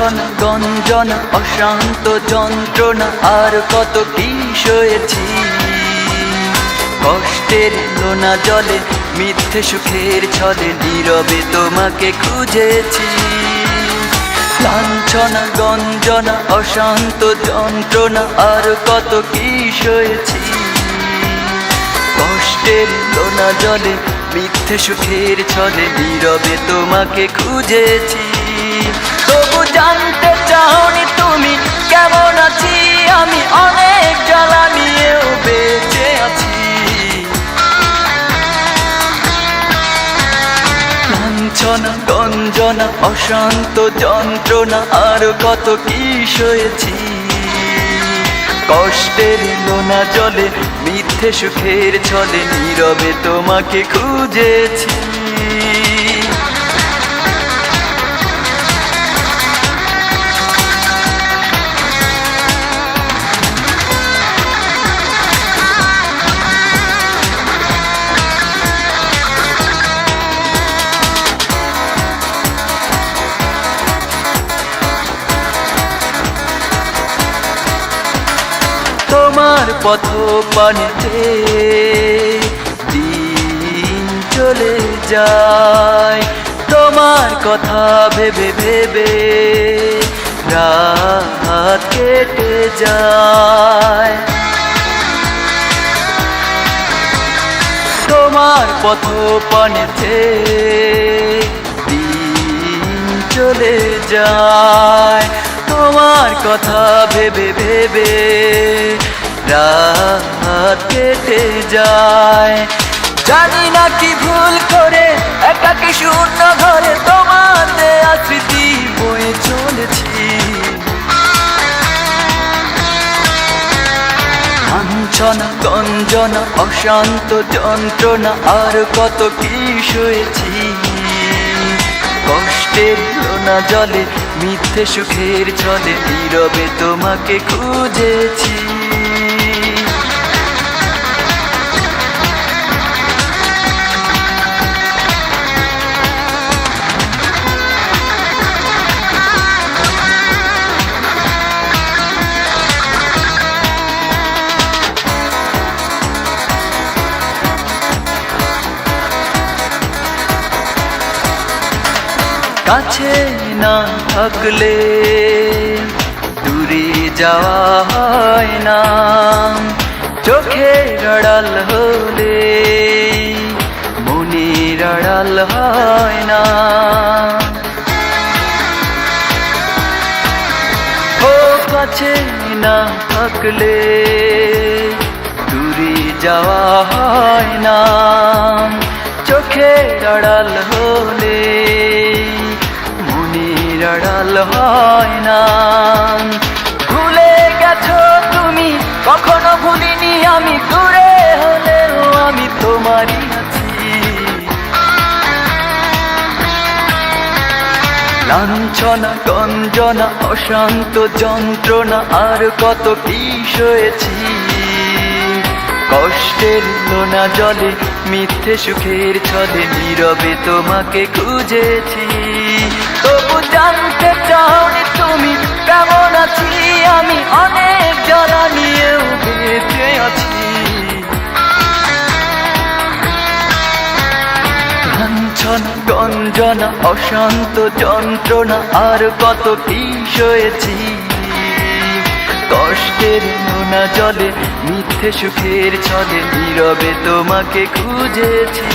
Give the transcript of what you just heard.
লাঞ্ছনা গঞ্জনা অশান্ত যন্ত্রণা আর কত কি সয়েছি। কষ্টের লোনা জলে মিথ্যে সুখের ছলে নীরবে তোমাকে খুঁজেছি। লাঞ্ছনা গঞ্জনা অশান্ত যন্ত্রণা আর কত কি সয়েছি। কষ্টের লোনা জলে মিথ্যে সুখের ছলে নীরবে তোমাকে খুঁজেছি। তবু জানতে চাওনি তুমি কেমন আছি, আমি অনেক জ্বালা নিয়েও বেঁচে আছি। লাঞ্ছনা গঞ্জনা অশান্ত যন্ত্রণা আর কত কি সয়েছি। কষ্টের লোনা জলে মিথ্যে সুখের ছলে নীরবে তোমাকে খুঁজেছি। তোমার পথ পানেতে দিন চলে যায়, তোমার কথা ভেবে ভেবে রাত কেটে যায়। তোমার পথ পানেতে দিন চলে যায়, তোমার কথা ভেবে ভেবে রাত কেটে যায়। জানি না কি ভুল করে একাকী শূন্য ঘরে তোমার দেয়া স্মৃতি বয়ে চলেছি। লাঞ্ছনা গঞ্জনা অশান্ত যন্ত্রণা আর কত কি সয়েছি। কষ্টের লোনা জলে মিথ্যে সুখের ছলে নীরবে তোমাকে খুঁজেছি। কাছে না থাকলে দূরে যাওয়া হয় না, চোখের আড়াল হলে মনের আড়াল হয় না। ও কাছে না থাকলে দূরে যাওয়া হয় না, চোখের আড়াল হলে আড়াল হয় না। ভুলে গেছো তুমি কখনো ভুলিনি আমি, দূরে হলেও আমি তোমারই আছি। লাঞ্ছনা গঞ্জনা অশান্ত যন্ত্রণা আর কত কি সয়েছি। কষ্টের লোনা জলে মিথ্যে সুখের ছলে নীরবে তোমাকে খুঁজেছি। তবু জানতে চাওনি তুমি কেমন আছি, আমি অনেক জ্বালা নিয়েও বেঁচে আছি। লাঞ্ছনা গঞ্জনা অশান্ত যন্ত্রণা আর কত কি সয়েছি। কষ্টের লোনা জলে মিথ্যে সুখের ছলে নীরবে তোমাকে খুঁজেছি।